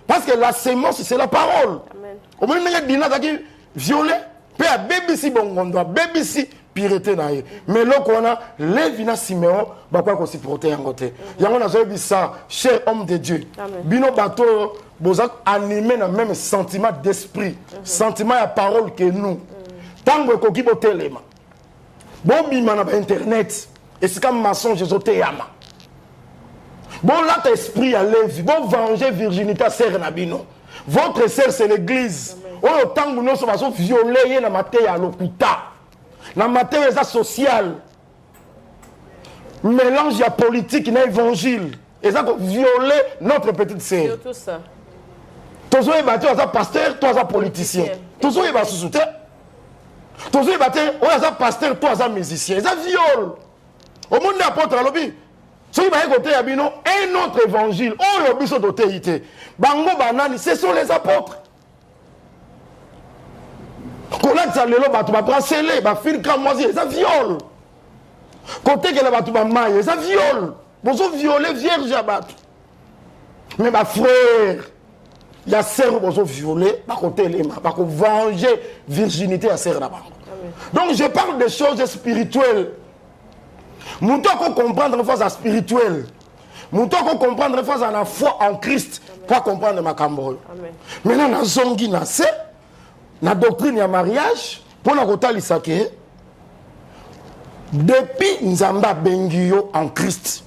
parce que la sémence c'est la parole. Amen. Au moins nga dina zaki violer pe a BBC bongondo BBC pireté na ye mais loko wana Lévi na Siméon bakwa ko supporter yango te yango nazo bisa cher homme de Dieu. Amen. Bino bato bozak animé na même sentiment d'esprit sentiment ya parole que nous tango ekoki botelema bon bima na internet et c'est comme mensonge ezoteyama bon là ta esprit ya Lévi bon venger virginité à sœur na bino votre sœur c'est l'église. Oyo tangu nyonso bazo violer ye na mateya ya lokuta. Na mateya eza social. Mélange ya politique na évangile. Et ça violer notre petite sœur. Surtout ça. Tozo e battu as pasteur, toi as politicien. Tozo e battu soutien. Tozo e battu as pasteur, toi as musicien. Ça viole. Au monde apôtre à l'obi. Ce qui va côté abino un autre évangile. Oh le biso d'autorité. Bango banani, ce sont les apôtres. Kola tsalelo batu ba bracelet, ba fil cramoisi, ça viole. Côté que la batu ba maille, ça viole. Bozo violer vierge à batu. Mais ma frère, il y a sœur bozo violer, par côté les mains, par venger virginité à sœur là-bas. Donc je parle des choses spirituelles. Nous devons comprendre une phase spirituelle. Nous devons comprendre une phase la foi en Christ pour comprendre ma cambole. Maintenant, na zongi na se, na doctrine ya mariage, pour la kotalisa ke depuis nzamba bengiyo en Christ.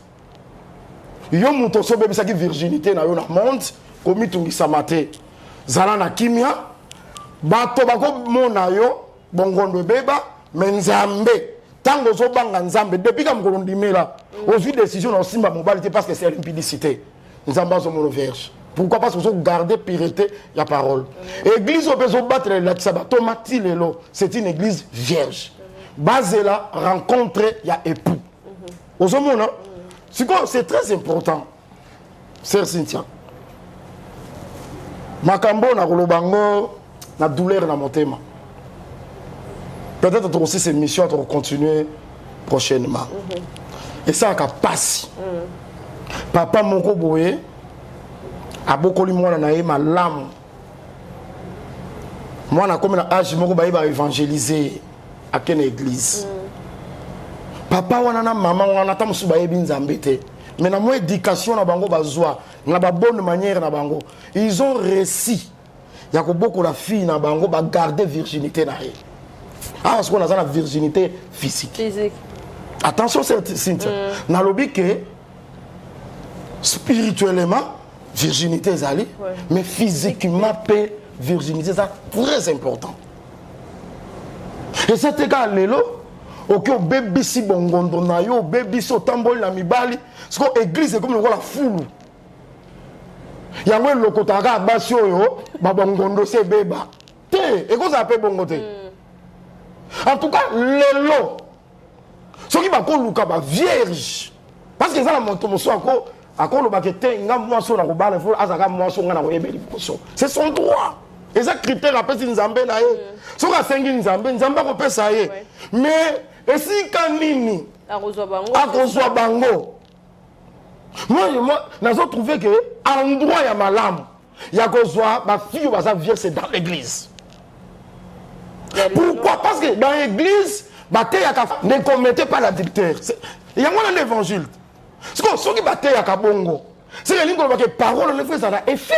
Yo muto so bebisa ki virginité na yo na monde, komi tungisa mate. Zala na kimia, bato bako mona yo, bongondo beba, menzambe. Tango zo banga nzambe depuis que mokolo ndimela ozwi décision na simba mobalité parce que c'est l'impudicité nzamba zo mono vierge pourquoi parce que zo garder pureté la parole église au besoin battre la sabato mati lelo c'est une église vierge basée là rencontre ya époux ozo mona c'est très important sœur Cynthia makambo na kolobango na douleur na motema. Peut-être aussi cette mission va continuer prochainement. Et ça a passé. Papa Moko Boye a beaucoup de monde na ma lame. Moi na comme na âge Moko Boye va évangéliser à quelle église. Papa wana na maman wana ta musu baye binzambe te. Mais na mo éducation na bango bazwa na ba bonne manière na bango. Ils ont réussi. Il y a beaucoup la fille na bango ba garder virginité na elle. Ah, parce qu'on a la virginité physique. Attention, c'est Cynthia. Dans le but que spirituellement, virginité est allée, mais physiquement, virginité, c'est très important. Et c'est égal, au bébé si bongondo na yo, bébé si otamboli na mibali, parce que l'église est comme la foule. Il y a un lokotaka basio yo, babongondo c'est béba. Et comment ça appelle bongote? En tout cas, les lots, ceux qui vont luka ba vierge, parce que ça la montomoso encore le baqueté, nga moisson na kobala, faut azaka moisson nga na koyebeli poso. C'est son droit. Et ça critère après si nzambe na ye. Soka sengi nzambe ko pesa ye. Mais esi kanini akozwa bango. Moi nazo trouvé que endroit ya malamu ya kozwa ba fille ba sa vierge c'est dans l'église. Pourquoi? Parce que dans l'église, ne commettez pas l'adultère. Il y a un évangile. C'est comme ceux qui battent à Kabongo. C'est les lignes que parole ne fait ça effet.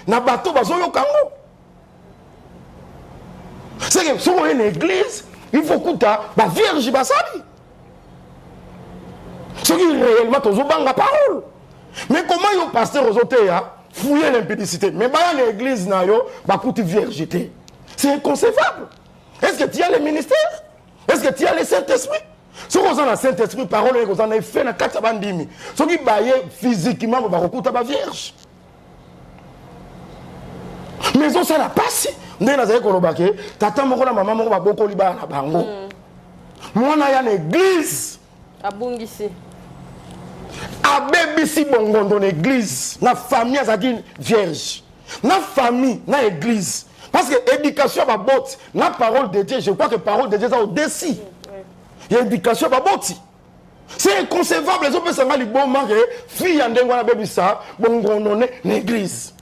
Na bateau bazoyo kango. C'est que sur une église, il faut que la vierge basali. Ce qui réellement tozobanga parole. Mais comment yo pasteur ozoteya fouiller l'impudicité? Mais dans l'église na yo ba kuti viergeté. C'est inconcevable. Est-ce que tu as le ministère? Est-ce que tu as le Saint-Esprit? Si on a le Saint-Esprit, parole, on a fait dans 4 bandimi. Ce qui baille physiquement, on va recouper la vierge. Mais on s'en a passé. On a dit que tata moko na maman moko ba boko liba na bango. Moi na ya na église. Abungisi. Abebisi bongondo na église. Na famille azaki vierge. Na famille, na église. Parce que l'éducation va botte. La parole de Dieu, je crois que la parole de Dieu est au-dessus. Il y a l'éducation va botte. C'est inconcevable. Les autres personnes qui bon marqué, fille en dengue baby ça, bon gondoné l'église.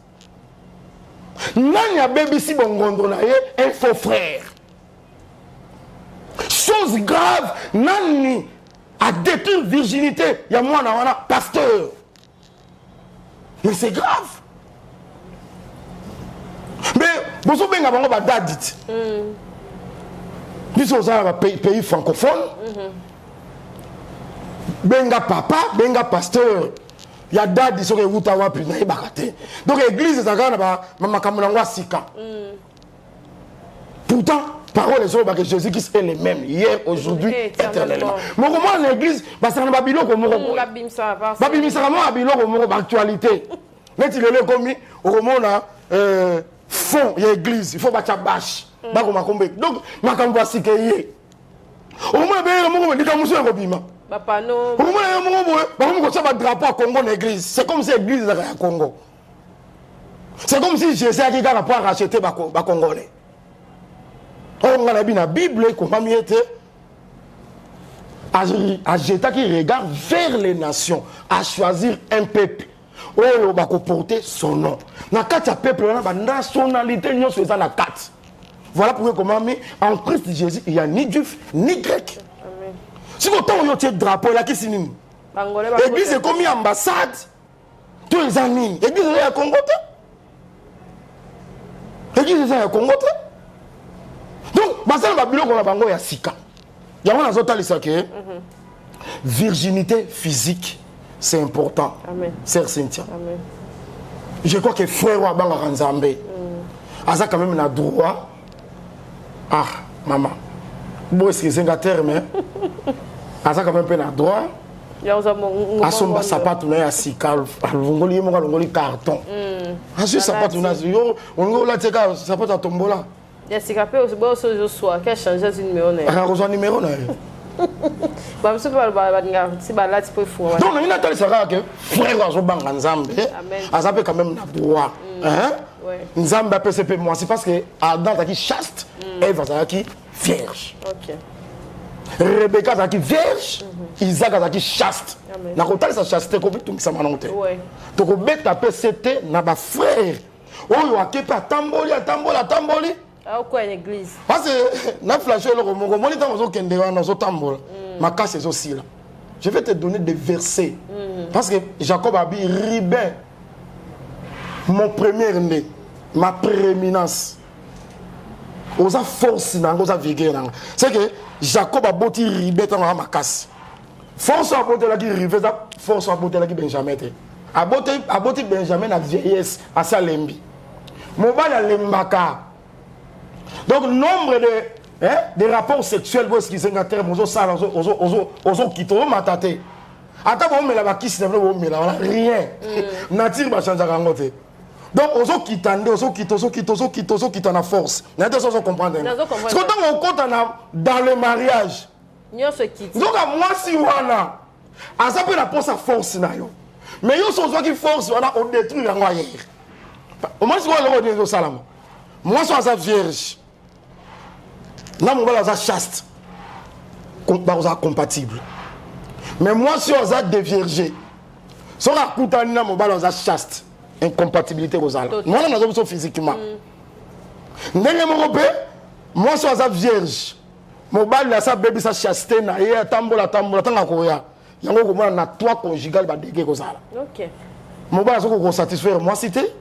Nani a baby si bon gondoné un faux frère. Chose grave, nani a détruit virginité. Il y a moi na pasteur. Mais c'est grave. Mais vous avez un dadit. Nous sommes un pays francophone. Benga papa, benga pasteur. ya dadi soki euta wapi nayebaka te. Donc église ezalaka na makambo nango ya sika. Pourtant parole les que Jésus-Christ est le même hier, aujourd'hui, éternellement. Mais comment l'église, parce que Babylone comme actualité. Mais il est comme au moment là fond l'église, il faut battre bâche. Donc ma cambo sikeye. Au moins ben dit comme ça robima. Papa non. Au moins ça va drapeau à Congo l'église. C'est comme si l'église à Congo. C'est comme si Jésus a dit rapport à racheter ba Congolais. On a la Bible comment mieux était à jeter qui regarde vers les nations, à choisir un peuple. On va porter son nom. Dans quatre peuple, on a nationalité, nous sommes dans quatre. Voilà pourquoi comment en Christ Jésus, il n'y a ni juif ni grec. Si vous avez un drapeau là qui signe, l'église est comme une ambassade. Tous les amis, l'église est à Congo. L'église est à Congo. Donc, basal babilo ko na bango ya sika. Ya wana zotalisa ke virginité physique, c'est important. Amen. Sœur Cynthia. Amen. Je crois que frère wa banga Nzambe. Asa quand même na droit. Ah, maman. Bon excusez nga terme. Asa quand même pe na droit. Ya uzamo asomba sapato na ya sika, alongoli mo alongoli carton. Asu sapato na yo, on la teka sapato tombola. Jessica peut aussi bon ce soir qui a changé de numéro. Ah, rejoint numéro là. Bah monsieur si bah là tu peux fou. Donc on a tellement ça que frère zo banga Nzambe. Ça peut quand même na droit. Hein? Ouais. Nzambe PCP moi c'est parce que Adam qui chaste, Ève qui vierge. OK. Rebecca qui vierge, Isaac qui chaste. Na kotali sa chasteté ko bitu kisama nonte. Ouais. To ko beta PCT na ba frère. Oyo akepa tamboli. Ah, quoi une église? Parce que na flashé le romongo, moni tant ozo kende wana ozo tambola. Ma casse est aussi là. Je vais te donner des versets. Parce que Jacob a dit Ribin, mon premier né, ma prééminence. Oza force na oza vigueur na. C'est que Jacob a botti Ribin dans ma casse. Force a botti la qui Ribin, force a botti la qui Benjamin. A botti Benjamin na vieillesse à sa lembi. Mon bal a lembaka. Donc, nombre de rapports sexuels, vous qui sont en termes, aux quitte, aux matatés. Attends, on met la kiss, rien. Nature va changer à côté. Donc, aux quitte, aux quitte en force. N'a pas de comprendre. Parce que quand on compte dans le mariage, donc, moi, si on a, ça peut la force. Mais il y a ceux qui force, on détruit la moyenne. Au moins, si on a le salam. Moi, je suis vierge. Là, mon gars, est chaste. Compatible. Mais moi, si on est déviergé, si on a coutani, mon gars, est chaste. Incompatibilité aux ala. Moi, on a physiquement. Moi, si on est vierge, mon gars, il a sa bébé, sa chasteté, il a tambola, tanga koya. Il y a trois conjugales, il y a OK. Mon gars, je satisfaire moi cité.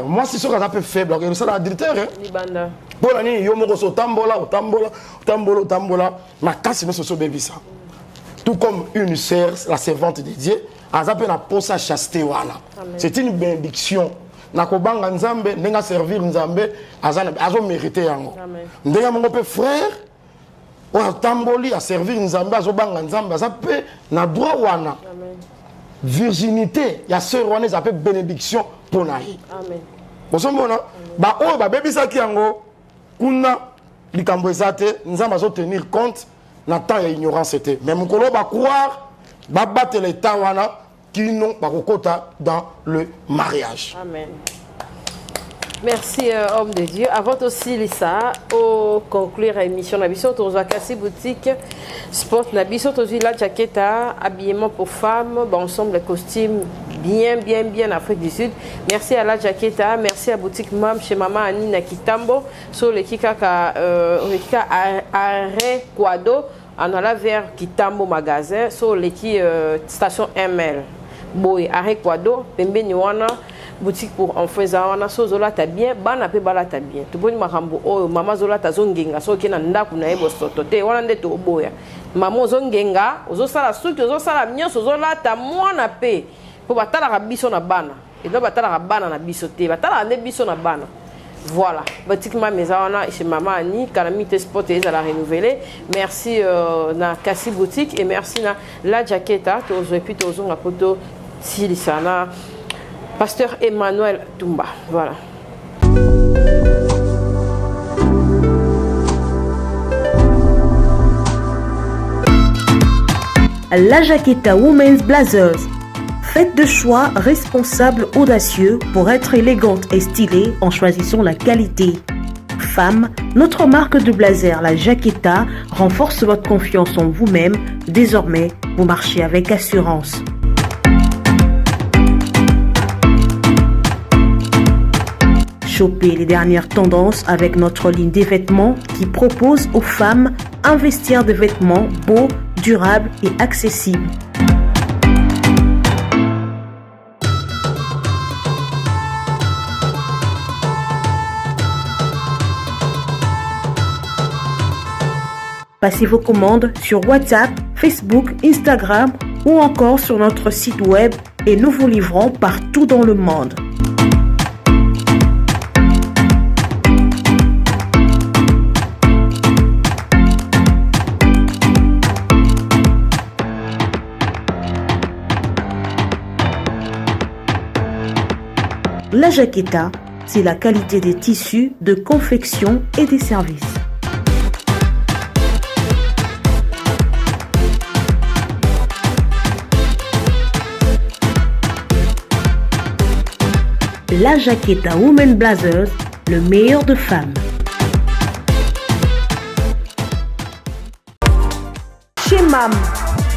Moi si ça un peu faible, c'est la directeur hein. Libanda. Bon année yo mo so tambola, ma casse me so bébé ça. Tout comme une sœur, la servante de Dieu, azape na posa chasteté wana. C'est une bénédiction. Na ko banga Nzambe, nenga servir Nzambe, azo mériter yango. Amen. Ndenga mon père frère, o tamboli a servir Nzambe, azo banga Nzambe, azape na droit wana. Amen. Virginité, il y a ce roi qui appelle bénédiction pour naï. Amen. Vous savez, bah oh bah bébé ça qui ango, kuna likambo ezate, nous allons tenir compte na temps et ignorance c'était. Mais mon colo va croire, va battre les tawana qui n'ont pas kokota dans le mariage. Amen. Merci, homme de Dieu. Avant aussi, Lisa, au conclure l'émission, nous avons Kassi Boutique, Sport, nous avons la jaquette, habillement pour femmes, ensemble, costumes, bien Afrique du Sud. Merci à la jaquette, merci à Boutique Mam, chez Maman Anina Kitambo, sur le Kika Arrêt Quado, en allant vers Kitambo Magasin, sur l'équipe station ML. Boy, Arrêt Quado, Pembe Niwana. Boutique pour enfants zawana so zola ta bien bana pe bala ta bien to boni makambo oyo mama zola ta zongenga so kena ndaku na ebo soto te wana nde to boya mama zongenga ozo sala suki ozo sala nyonso zola ta mwana pe po batala biso na bana et donc batala bana na biso te batala ne biso na bana. Voilà, batiquement mes awana chez maman Annie, Calamité Sport et la renouveler. Merci na Kassi Boutique et merci na La Jaqueta, et puis tozo na poto Silisana, Pasteur Emmanuel Tumba. Voilà. La Jaqueta Women's Blazers. Faites de choix responsables, audacieux pour être élégante et stylée en choisissant la qualité. Femme, notre marque de blazer, la Jaqueta, renforce votre confiance en vous-même. Désormais, vous marchez avec assurance. Chopez les dernières tendances avec notre ligne des vêtements qui propose aux femmes un vestiaire de vêtements beau, durable et accessible. Passez vos commandes sur WhatsApp, Facebook, Instagram ou encore sur notre site web et nous vous livrons partout dans le monde. La Jaqueta, c'est la qualité des tissus, de confection et des services. La Jaqueta Women Blazers, le meilleur de femmes. Chez MAM,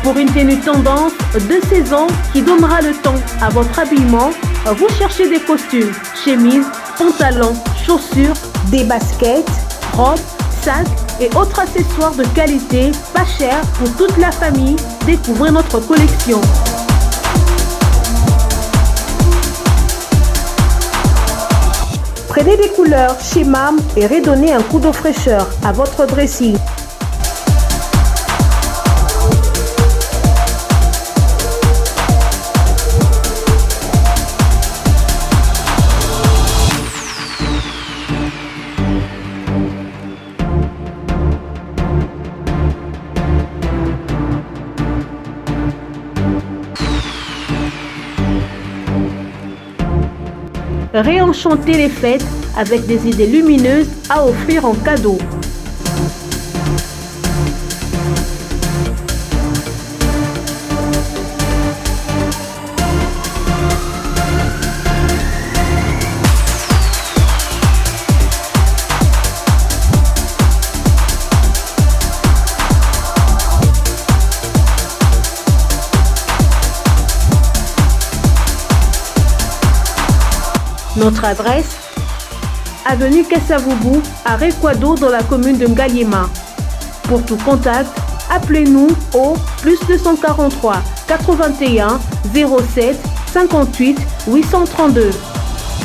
pour une tenue tendance de saison qui donnera le ton à votre habillement, vous cherchez des costumes, chemises, pantalons, chaussures, des baskets, robes, sacs et autres accessoires de qualité, pas cher pour toute la famille. Découvrez notre collection. Prenez des couleurs chez MAM et redonnez un coup de fraîcheur à votre dressing. Réenchanter les fêtes avec des idées lumineuses à offrir en cadeau. Notre adresse, avenue Kassavoubou, à Rekwado dans la commune de Ngaliema. Pour tout contact, appelez-nous au +243 81 07 58 832.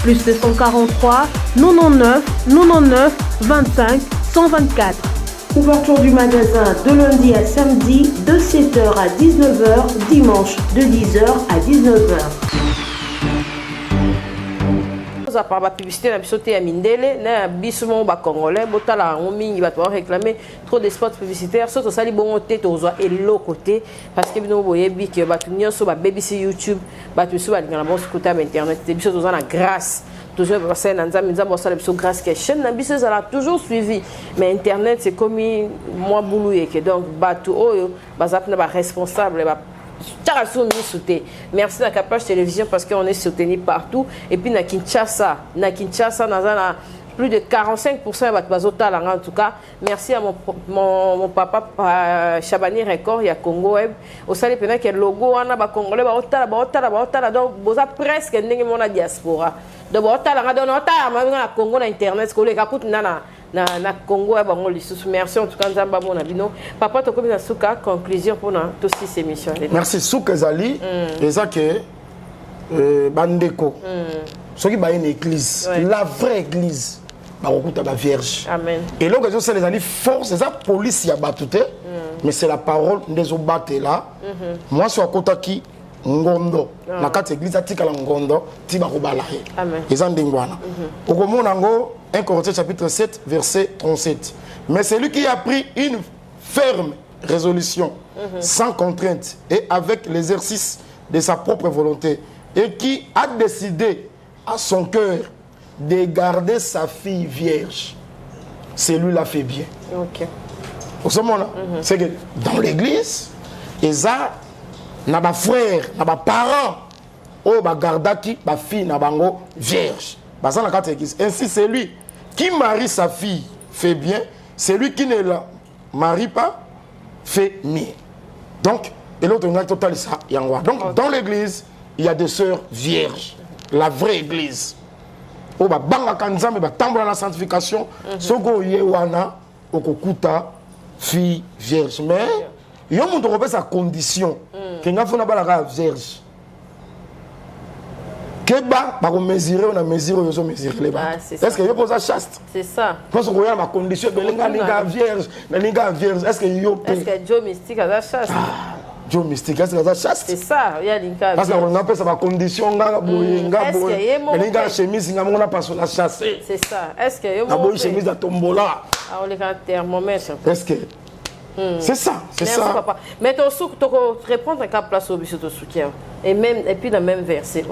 +243 99 99 25 124. Ouverture du magasin de lundi à samedi de 7h à 19h, dimanche de 10h à 19h. Par la publicité na biso te ya mindele na biso mo ba congolais botala ngo mingi bato réclamer trop de spots publicitaires surtout sali bongo te tozwa elo côté parce que bino boyebi que bato nyonso ba BBC YouTube bato biso ba ngana bon skuta internet te biso tozana grâce toujours passer na nzambe nzambe osala biso grâce que chaîne na biso ezala toujours suivi mais internet c'est comme moi boulou que donc bato oyo bazap na ba responsable ba merci à Capage Télévision parce qu'on est soutenu partout et puis na Kinshasa na plus de 45% de bazotala en tout cas merci à mon papa Chabani Record ya Congo Web au sale pena que logo wana ba congolais ba otala donc boza presque ndenge mona diaspora donc otala nga donc otala na Congo na internet ko le ka kutina na Congo ya bango lisusu merci en tout cas nzamba mona bino papa to komisa suka conclusion pour na tous ces émissions merci suka zali eza que bandeko soki ba une église la vraie église bakokuta ba vierge amen et donc ça les ali force eza police ya batute mais c'est la parole des obaté là moi sur kotaki ngondo na kati église atikala ngondo ti bakobala ye Amen. eza ndenge wana okomona ngo 1 Corinthiens chapitre 7 verset 37 mais celui qui a pris une ferme résolution sans contrainte et avec l'exercice de sa propre volonté et qui a décidé à son cœur de garder sa fille vierge, celui-là fait bien. Ok. Au ce moment-là, c'est que dans l'église, Eza, na ba frère, na ba parents, oh ba gardaki, ba fille na bango vierge. Bah ça na carte église. Ainsi celui qui marie sa fille fait bien, celui qui ne la marie pas fait mieux. Donc, et l'autre on a total ça yangwa. Donc dans l'église, il y a des sœurs vierges, la vraie église. Oh ba banga kanzambe ba tambola la sanctification, soko yewana okokuta fille vierge. Mais yo monde repère sa condition que nga fona ba la vierge. Keba ba ko mesurer on a mesurer yo so mesurer les ba. Est-ce que yo pose chaste? C'est ça. Parce que regarde ma condition belinga linga vierge, na linga vierge. Est-ce que yo Est-ce que Joe Mystique a la chaste? Joe Mystique, est-ce que ça chaste? C'est ça, il y a linga. Parce qu'on appelle ça ma condition nga boye nga boye. Linga chemise nga mona pas sur la chasse. C'est ça. Est-ce que yo na boye chemise à tombola. Ah on les a thermomètre. Est-ce que c'est ça, c'est merci, ça. Papa. Mais ton souk, tu répondre à cap place au biso de soutien. Et puis dans le même verset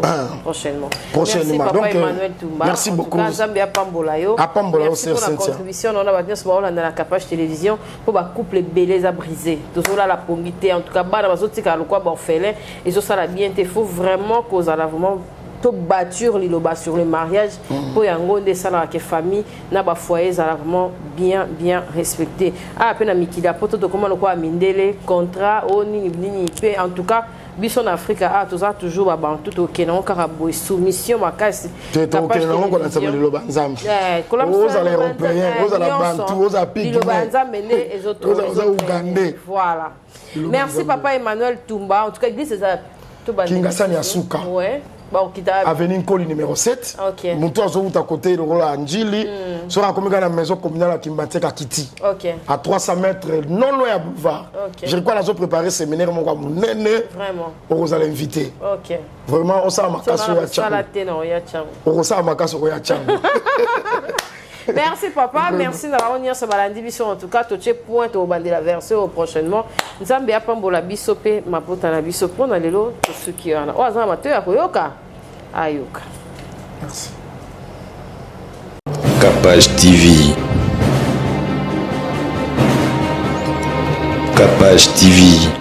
prochainement. Prochainement. Merci, Papa donc, Emmanuel Toumba. merci beaucoup. Zambia Pambolayo. Merci pour la contribution. On a dans la capage télévision pour le couple belé à briser. Tout ça la pomité. En tout cas, bah, dans les quoi orphelin. Et ça la bien. Il faut vraiment qu'on a vraiment tout bâtir liloba sur le mariage pour yango de ça la famille na ba foyer ça vraiment bien respecté à peine mikida poto to comment quoi mindele contrat oni pe en tout cas biso en Afrique a toujours ba tout OK non carabo soumission makasi to OK non ko na tsama liloba nzambi aux les européens aux la bantu aux apiki liloba nzambi les autres aux ougandais voilà merci papa Emmanuel Toumba en tout cas église ça tout bandi Kingasani Asuka ouais. Bon, Avenue Nkoli numéro 7. Ok. Moutou azo à côté de la Anjili. Sera comme dans la maison communale à Kimbatek à Kiti. Ok. À 300 mètres, non loin à boulevard. Ok. Je crois qu'ils ont préparé séminaire mon nene. Vraiment. Vous allez inviter. Ok. Vraiment, on s'en a marqué sur la chaîne. On s'en a marqué sur la chaîne. Merci papa, merci d'avoir venu sur Balandi Biso. En tout cas, tu es point au bandit la version prochainement. Nous avons bien pambola bisope, ma pota na biso pour na lelo tout ce qui en a. Oh, ça amateur à koyoka. Ayoka. Merci. Capage TV. Capage TV.